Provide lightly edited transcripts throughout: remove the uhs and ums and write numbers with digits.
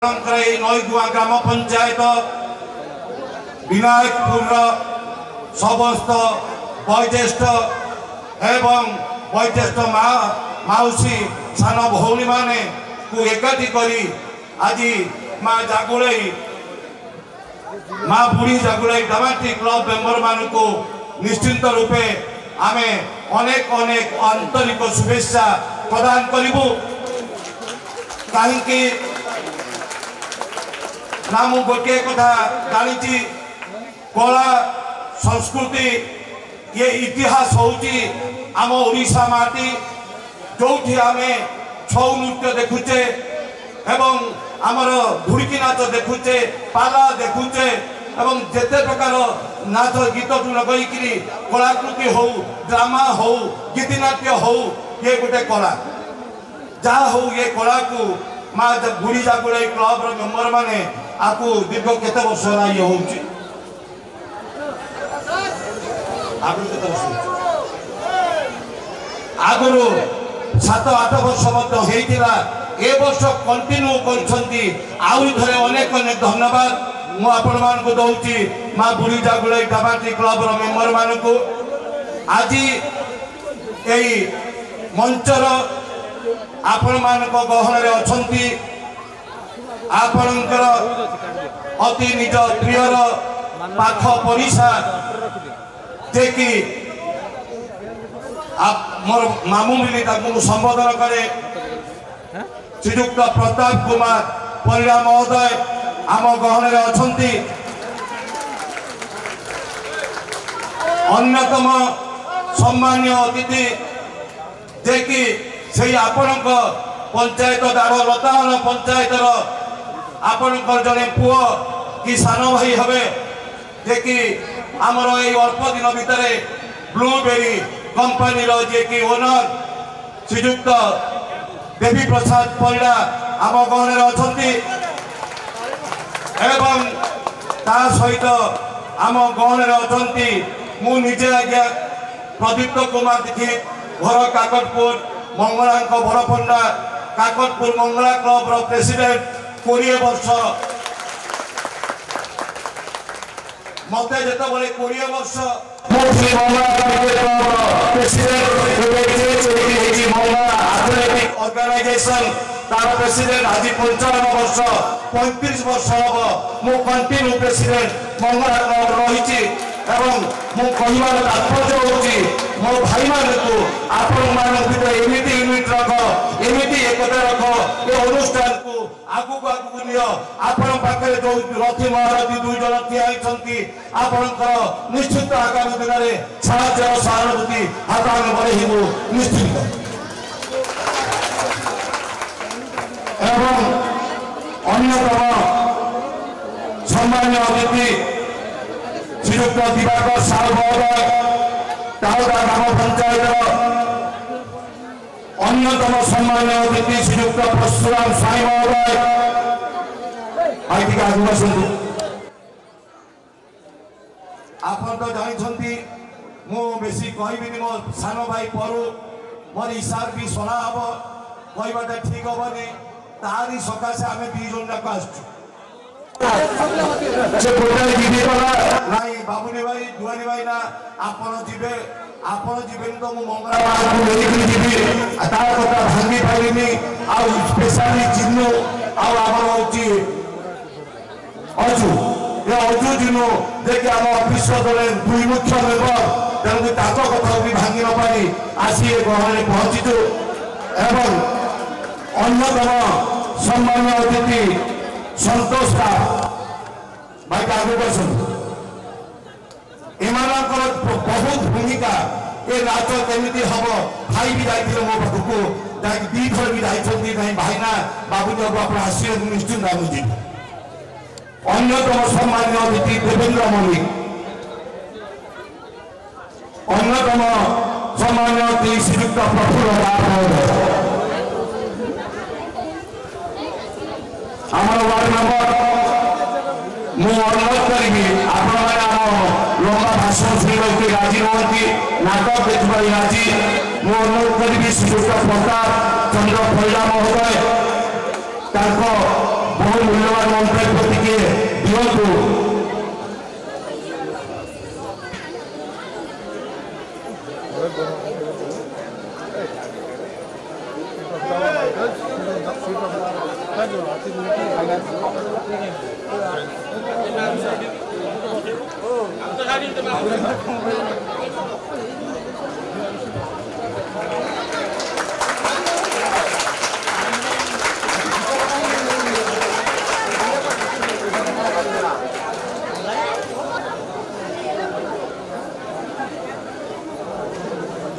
नईगुआ ग्राम पंचायत विनायकपुर समस्त वयोज्येष्ठ एवं वयोज्येष्ठ माउसी सान भौणी माने को एकाठी करी आज माँ जागुलाई माँ बुढ़ी जागुलाई डमाटी क्लब मेंबर मान को निश्चिंत रूपे आमे अनेक अनेक आंतरिक शुभेच्छा प्रदान करूँ कहीं ना मु गोटे कथा जानी कला संस्कृति ये इतिहास होची आम ओडिशा माटी जो आम छौ नृत्य देखुचे एवं आमर धुड़की नाच देखुचे पाला देखुचे एवं जेते प्रकार नाच गीत टू लगैकि कलाकृति हो ड्रामा हो गीतिनाट्य हो ये गोटे कला जहाँ हो ये कला को माँ बुढ़ी जागुलाई क्लब मेंबर माने आपको दीर्घ केते वर्ष ये हो आगु 7-8 वर्ष ए वर्ष कंटिन्यू कर अनेक अनेक धन्यवाद मुझे दौची माँ बुढ़ी जागुलाई डमाटी क्लब मेंबर मान को आज यही मंचर आपण मान गहन अच्छा आपणकर अति निज प्रियर पाख पड़िशा जे कि मोर मामू मिली संबोधन करे श्रीयुक्त प्रताप कुमार परिड़ा महोदय आम गहन अच्छा अन्यतम सम्मान्य अतिथि जे कि से आपण पंचायत दार लताहन पंचायत आपणकर जड़े पुओ कि सान भाई हे जे कि आमर ये अल्प दिन भितर ब्लूबेरी कंपनी जे कि ओनर श्रीयुक्त देवी प्रसाद परिड़ा आम गहन अच्छा एवं ता सहित आम गहन अच्छा मुझे आज्ञा प्रदीप्त कुमार दीक्षित घर काकटपुर मंगला बड़पंडा काकटपुर मंगला क्लब प्रेसिडेंट 20 वर्ष मत जो 20 वर्ष ऑर्गेनाइजेशन तार प्रेसिडेंट आज 55 वर्ष 35 वर्ष हम मु कंटिन्यू प्रेसिडेंट मंगला क्लब रही एवं मु कहबार तात्पर्य होची मो भाई मान को आपण मान भीतर एमिति यूनिट रख एमिति एकता रख ये अनुष्ठान को आगु आगु नियो आपण पाखे जो रथी महारथी दुई जन ठिया होइछंती आपणकर निश्चित आगामी दिन में साहाय्य सहानुभूति हाथ आगे बढ़ेबू निश्चित एवं अन्यतम सम्मान्य अतिथि श्रीयुक्त दिवाकर साहु महोदय टाउदा ग्राम पंचायत अन्यतम सम्मान्य अतिथि श्रीयुक्त परशुराम साई महोदय आप तो जानते मु बेसी कहबी मो सान भाई परू मोर इशार भी शोना हम कहवाटा ठीक हेनी तारी सकाशे आम 2 जन जाक नाई बाबुनी भाई दुआनी भाई ना आपण जीवे तो मु मंगला तार कथा भांगी पारिनी आउ स्पेशली चिन्नु आउ आमर होची अजू ये अजू जिनु देखि आम ऑफिस दले 2 मुख्य मेंबर तेणु ताको कथा भी भांगी न पारी आसी ए गहने पहुंचीचु एवं अन्यतम सम्मान्य अतिथि संतोष भाई आगे बसन एमानकर बहुत भूमिका ये नाच केमी हम भाई भी जाइए मो पाखक 2 थर भी जाइए भाईना बाबू आप आसिए निश्चिंत मुझे अन्यतम सम्मान्य अतिथि देवेंद्र मल्लिक अन्यतम सम्मान्य अतिथि श्रीयुक्त प्रफुल्ल दास आमर वार्ड मेंबर मुझे अनुरोध करी आपण लंबा भाषण शुणी राजी नुहति नाटक देखा राजी मुझे अनुरोध करी श्रीयुक्त प्रताप चंद्र परिड़ा महोदय बहुमूल्य ମନ୍ତବ୍ୟ ଟିକେ ଦିଅନ୍ତୁ।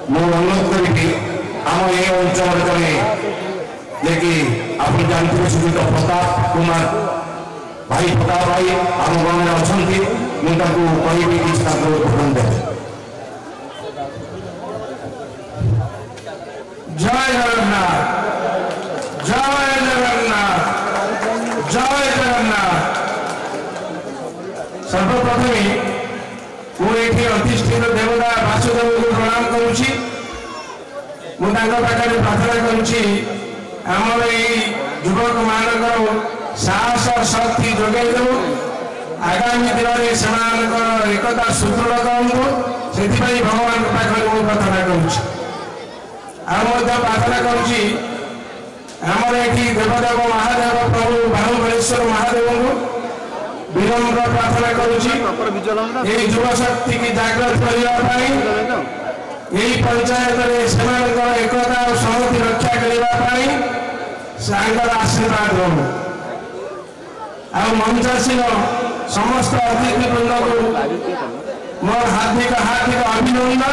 ମୁଁ ଅନୁରୋଧ କରିବି ଆମ ଏ ଅଞ୍ଚଳରେ ଜଣେ ଯିଏକି ଆପଣ ଜାଣିଥିବେ ଶ୍ରୀଯୁକ୍ତ ପ୍ରତାପ କୁମାର ଭାଇ ପ୍ରତାପ ଭାଇ ଆମ ଗାଁରେ ଅଛନ୍ତି। ମୁଁ ତାଙ୍କୁ କହିବି କିଛି ତାଙ୍କୁ ଉଦ୍ବୋଧନ ଦେବେ। ଜୟ ଜଗନ୍ନାଥ, ଜୟ ଜଗନ୍ନାଥ, ଜୟ ଜଗନ୍ନାଥ। ସର୍ବପ୍ରଥମେ ମୁଁ ଏଠି ଅଧିଷ୍ଠିତ ଦେବତା ବାସୁଦେବଙ୍କୁ ପ୍ରଣାମ କରୁଛି। ମୁଁ ତାଙ୍କ ପାଖରେ ପ୍ରାର୍ଥନା କରୁଛି ଆମର ଏଇ ଯୁବକମାନଙ୍କର ସାହସ ଶକ୍ତି ଯୋଗାଇ ଦେବୁ, ଆଗାମୀ ଦିନରେ ସେମାନଙ୍କର ଏକତା ସୁଦୃଢ଼ କରନ୍ତୁ। ସେଥିପାଇଁ ଭଗବାନଙ୍କ ପାଖରେ ମୁଁ ପ୍ରାର୍ଥନା କରୁଛି। ଆଉ ମଧ୍ୟ ପ୍ରାର୍ଥନା କରୁଛି ଆମର ଏଠି ଦେବଦେବ ମହାଦେବ ପ୍ରଭୁ ବାହୁବଳେଶ୍ୱର ମହାଦେବଙ୍କୁ ବିନମ୍ର ପ୍ରାର୍ଥନା କରୁଛି ଏହି ଯୁବ ଶକ୍ତିକି ଜାଗ୍ରତ କରିବା ପାଇଁ, ଏହି ପଞ୍ଚାୟତରେ ସେମାନଙ୍କର ଏକତା ଓ ସଂହତି ରକ୍ଷା କରିବା ପାଇଁ ସାଙ୍ଗର ଆଶୀର୍ବାଦ ହଉ। ଆଉ ମଞ୍ଚାସୀନ ସମସ୍ତ ଅତିଥିବୃନ୍ଦଙ୍କୁ ମୋର ହାର୍ଦ୍ଦିକ ଅଭିନନ୍ଦନ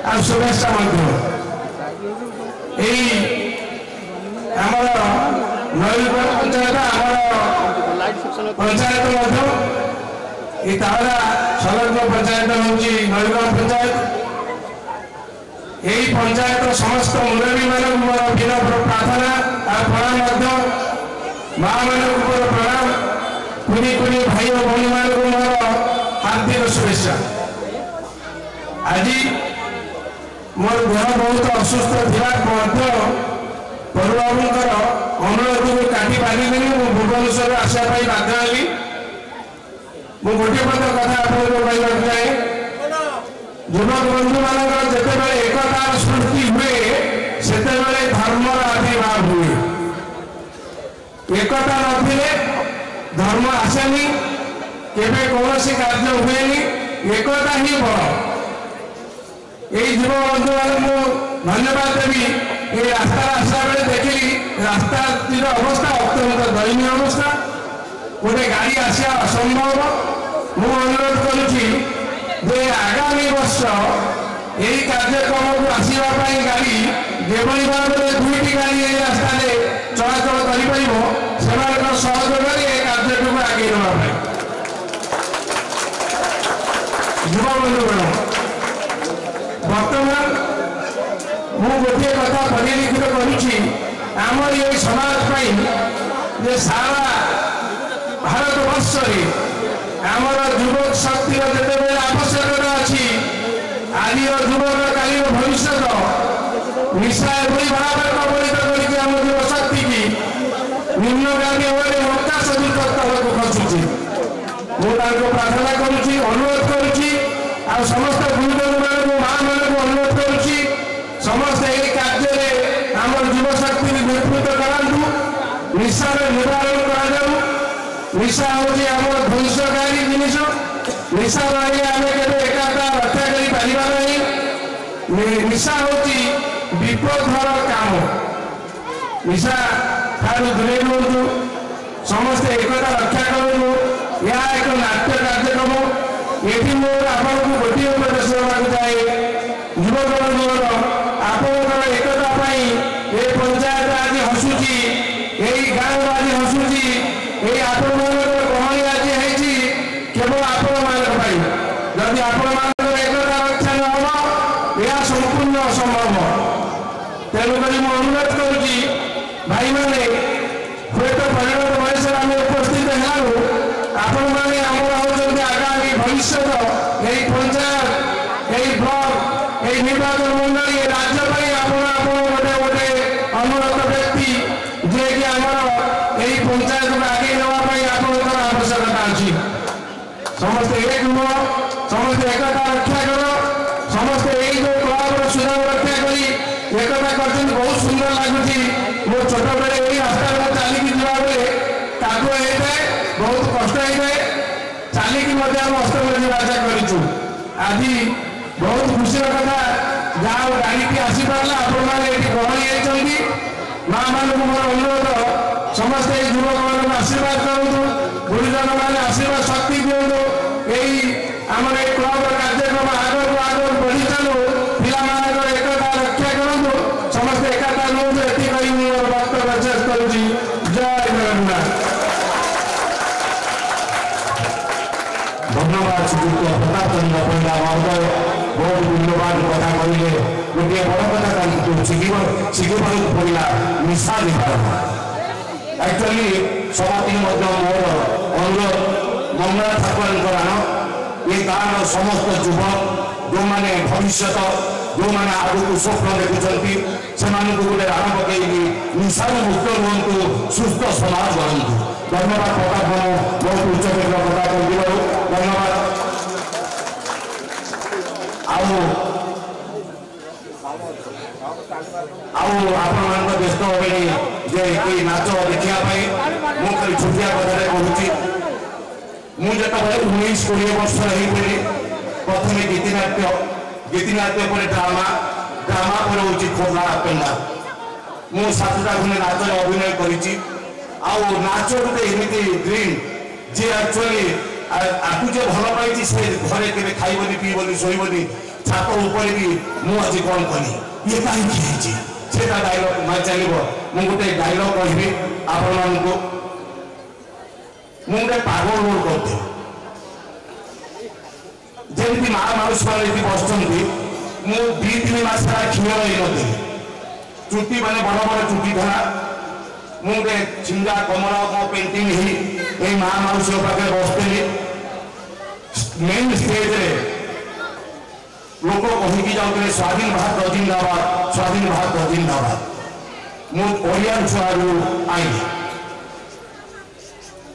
ଆଉ ଶୁଭେଚ୍ଛା ମଧ୍ୟ। ଏହି ଆମର ନଈଗଡ଼ ପଞ୍ଚାୟତ ଆମର ପଞ୍ଚାୟତ ମଧ୍ୟ এই তাহলে সংলগ্ন পঞ্চায়েত হচ্ছে নয়গড় পঞ্চায়েত। এই পঞ্চায়েতর সমস্ত মুরব্বী মানুষ মোর বিনম্র প্রার্থনা আর প্রণাম মধ্যে মা মানুষ প্রণাম, কুনি কুনি ভাই ও ভৌণী মানুষ মোর হার্দিক শুভেচ্ছা। আজি মোর দেহ বহুত অসুস্থ থাকা মধ্যে পড়ুবাবুঙ্কর অনুরোধକୁ কাটি ପାରିଲିନି। ମୁଁ ଭୁବନେଶ୍ୱର ଆସିବା ପାଇଁ ବାଧ୍ୟ ହେଲି। ମୁଁ ଗୋଟିଏ ପଦ କଥା ଆପଣଙ୍କୁ କହିବାକୁ ଚାହେଁ, ଯୁବକ ବନ୍ଧୁମାନଙ୍କର ଯେତେବେଳେ ଏକତାର ସୃଷ୍ଟି ହୁଏ ସେତେବେଳେ ଧର୍ମର ଆବିର୍ଭାବ ହୁଏ। ଏକତା ନଥିଲେ ଧର୍ମ ଆସେନି, କେବେ କୌଣସି କାର୍ଯ୍ୟ ହୁଏନି। ଏକତା ହିଁ ବଳ। এই যুব বন্ধুମାନଙ୍କୁ ধন্যবাদ দেবি। এই রাস্তার আসা বেড়ে দেখিলি রাস্তাটির অবস্থা অত্যন্ত দয়নীয় অবস্থা, গোটে গাড়ি আসা অসম্ভব। ମୁଁ ଅନୁରୋଧ କରୁଛି ଯେ ଆଗାମୀ ବର୍ଷ ଏହି କାର୍ଯ୍ୟକ୍ରମକୁ ଆସିବା ପାଇଁ ଗାଡ଼ି ଯେଭଳି ଭାବରେ 2ଟି ଗାଡ଼ି ଏହି ରାସ୍ତାରେ ଚଳାଚଳ କରିପାରିବ ସେମାନଙ୍କ ସହଯୋଗରେ ଏ କାର୍ଯ୍ୟଟିକୁ ଆଗେଇ ନେବା ପାଇଁ। ଯୁବବନ୍ଧୁଗଣ, ବର୍ତ୍ତମାନ ମୁଁ ଗୋଟିଏ କଥା ପରିଲିଖିତ କରୁଛି ଆମର ଏହି ସମାଜ ପାଇଁ ଯେ ସାରା ଭାରତବର୍ଷରେ ଆମର ଯୁବକ ଶକ୍ତିର ଯେତେବେଳେ ଆବଶ୍ୟକତା ଅଛି, ଆଜିର ଯୁବକ କାଲିର ଭବିଷ୍ୟତ ନିଶା ଏଭଳି ଭାବରେ ପ୍ରବଳିତ କରିକି ଆମ ଯୁବ ଶକ୍ତିକି ନିମ୍ନଗାମୀ ଭାବରେ ମକା ସଦୃଶ ତଳକୁ ଖସୁଛି। ମୁଁ ତାଙ୍କୁ ପ୍ରାର୍ଥନା କରୁଛି, ଅନୁରୋଧ କରୁଛି, ଆଉ ସମସ୍ତ ଗୁରୁଜନମାନଙ୍କୁ ମାଆମାନଙ୍କୁ ଅନୁରୋଧ କରୁଛି ସମସ୍ତେ ଏହି କାର୍ଯ୍ୟରେ ଆମର ଯୁବ ଶକ୍ତିକୁ ନେତୃତ୍ୱ କରାନ୍ତୁ। ନିଶାର ନିବାରଣ କରାଯାଉ। ନିଶା ହେଉଛି ଆମର ଧ୍ୱଂସକାରୀ ଜିନିଷ। ନିଶା ରହିଲେ ଆମେ କେବେ ଏକତା ରକ୍ଷା କରିପାରିବା ନାହିଁ। ନିଶା ହେଉଛି ବିପଦର କାମ। ନିଶା ଠାରୁ ଦୂରେଇ ରୁହନ୍ତୁ, ସମସ୍ତେ ଏକତା ରକ୍ଷା କରନ୍ତୁ। ଏହା ଏକ ନାଟ୍ୟ କାର୍ଯ୍ୟକ୍ରମ। ଏଠି ମୁଁ ଆପଣଙ୍କୁ ଗୋଟିଏ ଉପଦେଶ ଦେବାକୁ ଚାହେଁ, ଯୁବକ ବନ୍ଧୁଗଣ, ଆପଣଙ୍କର ଏକତା ପାଇଁ ଏ ପଞ୍ଚାୟତ ଆଜି ହସୁଛି, ଏଇ ଗାଁ ଆଜି ହସୁଛି, এই ଆପଣମାନଙ୍କର ଗହଳି ଆଜି ହେଇଛି କେବଳ ଆପଣମାନଙ୍କ ପାଇଁ। ଯଦି ଆପଣମାନଙ୍କର ଏକତା ରକ୍ଷା ନ ହେବ ଏହା ସମ୍ପୂର୍ଣ୍ଣ ଅସମ୍ଭବ। ତେଣୁକରି ମୁଁ ଅନୁରୋଧ କରୁଛି ଭାଇମାନେ, ହୁଏତ ପରିଣତ ବୟସରେ ଆମେ ଉପସ୍ଥିତ ହେଲାରୁ ଆପଣମାନେ ଆମର ହେଉଛନ୍ତି ଆଗାମୀ ଭବିଷ୍ୟତ। ଏହି ପଞ୍ଚାୟତ, ଏହି ବ୍ଲକ, ଏହି ନିର୍ବାଚନ ମଣ୍ଡଳୀ, ଏ ରାଜ୍ୟ ପାଇଁ ଆପଣ ଗୋଟେ ଅନୁରତ ବ୍ୟକ୍ତି ଯିଏକି ଆମର ଏହି ପଞ୍ଚାୟତକୁ ଆଗେଇ ନେବା समस्ते एक हुआ समस्ते एकता रक्षा करो समस्ते एक जो क्लब सुधार रक्षा करी एकता कर बहुत सुंदर लगुच मो छोट बेले यही रास्ता चलिकी जा कादुआ होता है बहुत कष्ट होता है चलिकी अष्टमी राजा करूँ आज बहुत खुशी कथा जहाँ गाड़ी आसी पारा आपण मैंने गहली माँ मान मोर अनुरोध समस्ते युवक मान आशीर्वाद करूँ गुरुजन मैंने आशीर्वाद शक्ति दिखाँ यही आम क्लब कार्यक्रम आगे आगे बढ़ी चलू पिला एकता रक्षा करूँ समस्ते एकता नौ ये वक्तव्य शेष करुँच जय जगन्नाथ। धन्यवाद श्रीयुक्त प्रताप चंद्र पंडा महोदय बहुत मूल्यवान कथा कहले गोटे बड़ कथा शिखा पड़ा निशा निवारण एक्चुअली समाप्ति मोर अनुरोध मंगला ठाकुर आन ये गाँव समस्त युवक जो मैंने भविष्य जो मैंने आगु स्वप्न देखुं से गोटे राण पकई निशा मुक्त रुहतु सुस्थ समाज गढ़ु। धन्यवाद प्रताप बहुत उच्च कथा कर धन्यवाद। आप व्यस्त हे जे नाच देखापी मुझे छुटिया कथा कहूँ मुझे 19-20 वर्ष प्रथम गीतिनाट्य पर ड्रामा ड्रामा पर हूँ खोला पेंडा मु 7टा खंडे नाच अभिनय करी नाच गोटे एमती ड्रीम जी एक्चुअली आपको जो भल पाई से घरे के खाइबनी पीबनी शोबनी छाप उपर भी मुझे कौन कली ये कहीं से डायलग मैं चलो मुझे गोटे डायलग कहि आपण मुझे पागल रोल करते जमी माँ माउस मैंने बसती मुझे 2-3 मास क्षीण रही नी चुटी मैंने बड़ बड़ चुटी धरा मुझे छिंगा कमल मो पेंटिंग ही माँ माउस पाखे बसती मेन स्टेज रे लोक कहीकि जाते स्वाधीन भारत जिंदाबाद स्वाधीन भारत जिंदाबाद मुझे छुआ आई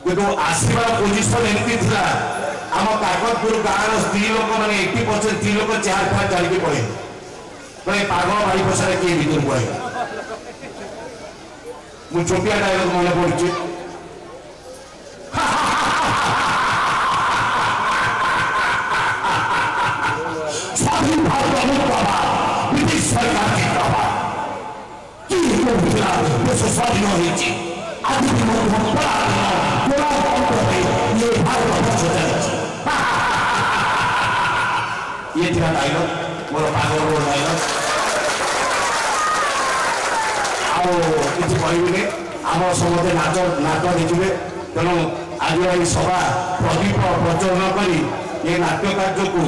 किंतु आसवा पोजिशन एमती था आम काकतपुर गाँव स्त्री लोक मैंने 80% स्त्री लोक चेयर फार चलिए पड़े मैंने पागल भाई पछाड़े किए भर को आई मुझे छोटिया डायलग मन पड़ी स्वाधीन भारत मुक्ताबाद ब्रिटिश सरकार देश स्वाधीन होती आज भी बड़ा ये भारत वर्ष चलती ये डायलग मोर पागल रोल डायलग किसी कहबे आम समझे नाच नाच देखिए तेणु आज ये सभा प्रदीप प्रज्वलन कर ये नाट्य कार्य को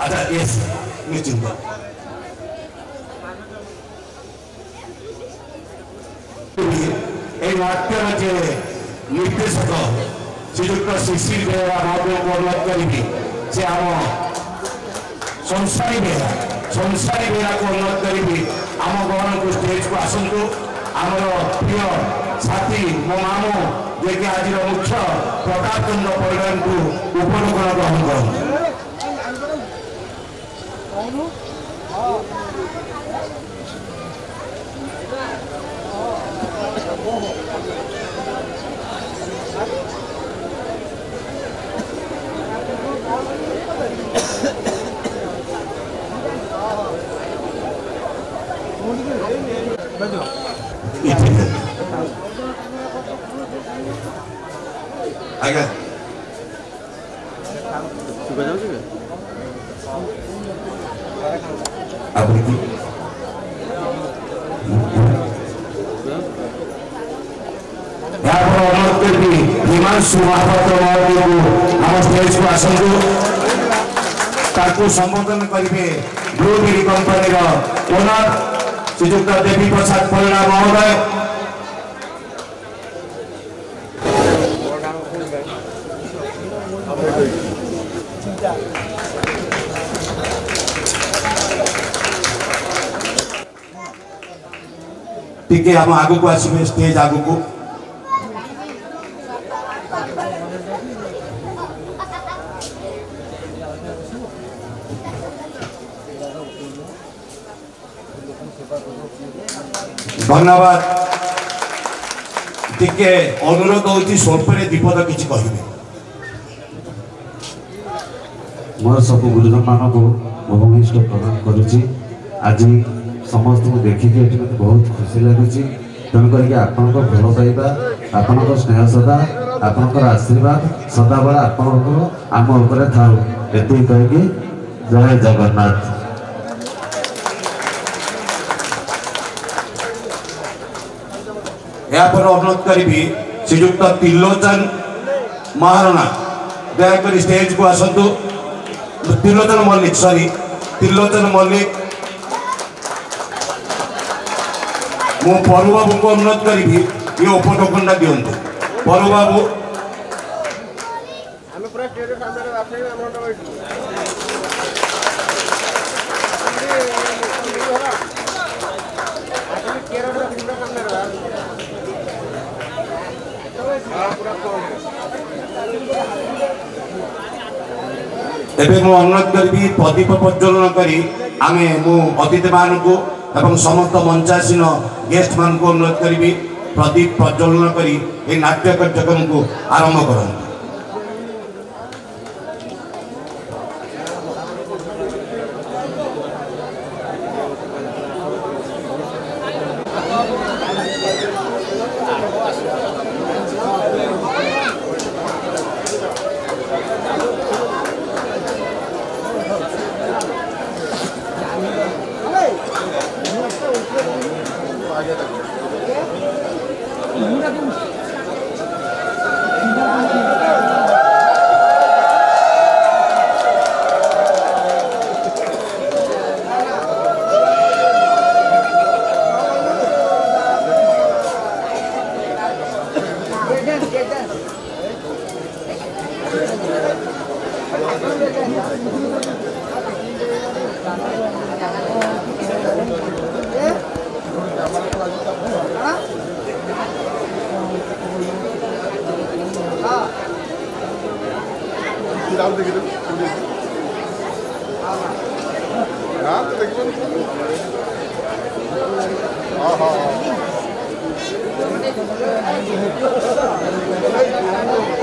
अच्छा यस निश्चिंत नाट्यर जे निर्देशक श्रीयुक्त शिशिर बेहरा महोदय को अनुरोध करी से आम संसारी बेहरा को अनुरोध करी आम गहन को स्टेज को आसतु आमर प्रिय साथी मो मामू जे कि आज मुख्य प्रताप चंद्र परिवार को उपलोकन ग्रहण कर आगे संबोधन करेंगे ब्लूबेरी कंपनी ओनर श्रीयुक्त देवी प्रसाद परिड़ा महोदय टीके हम आगु को आसबे स्टेज आगु को धन्यवाद टिके अनुरोध होती स्वल्परे दीपद किछि कहिबे मोर सब गुरुजन मान को भूमिष्ठ प्रदान करुच्ची आज समस्त को देखिए मत बहुत खुशी लगुच तेणुक आपण भल पाइबा आपण स्नेह सदा आपण आशीर्वाद सदाबला आपण आम उपर था ये कहीकि जय जगन्नाथ। यापर अनुरोध करी श्रीजुक्त त्रिलोचन महाराणा दयाकोरी स्टेज को आसतु त्रिलोचन मल्लिक सॉरी त्रिलोचन मल्लिक मु परु बाबू को अनुरोध करी ये उपटोकन दिंतु परु बाबू एबे मु अनुरोध करी प्रदीप प्रज्वलन करी आमे मु अतिथि मान को एवं समस्त मंचासीन गेस्ट मान को अनुरोध करी प्रदीप प्रज्वलन करी ए नाट्य कार्यक्रम को आरंभ करंतु।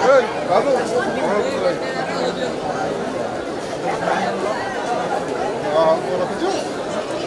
Hey,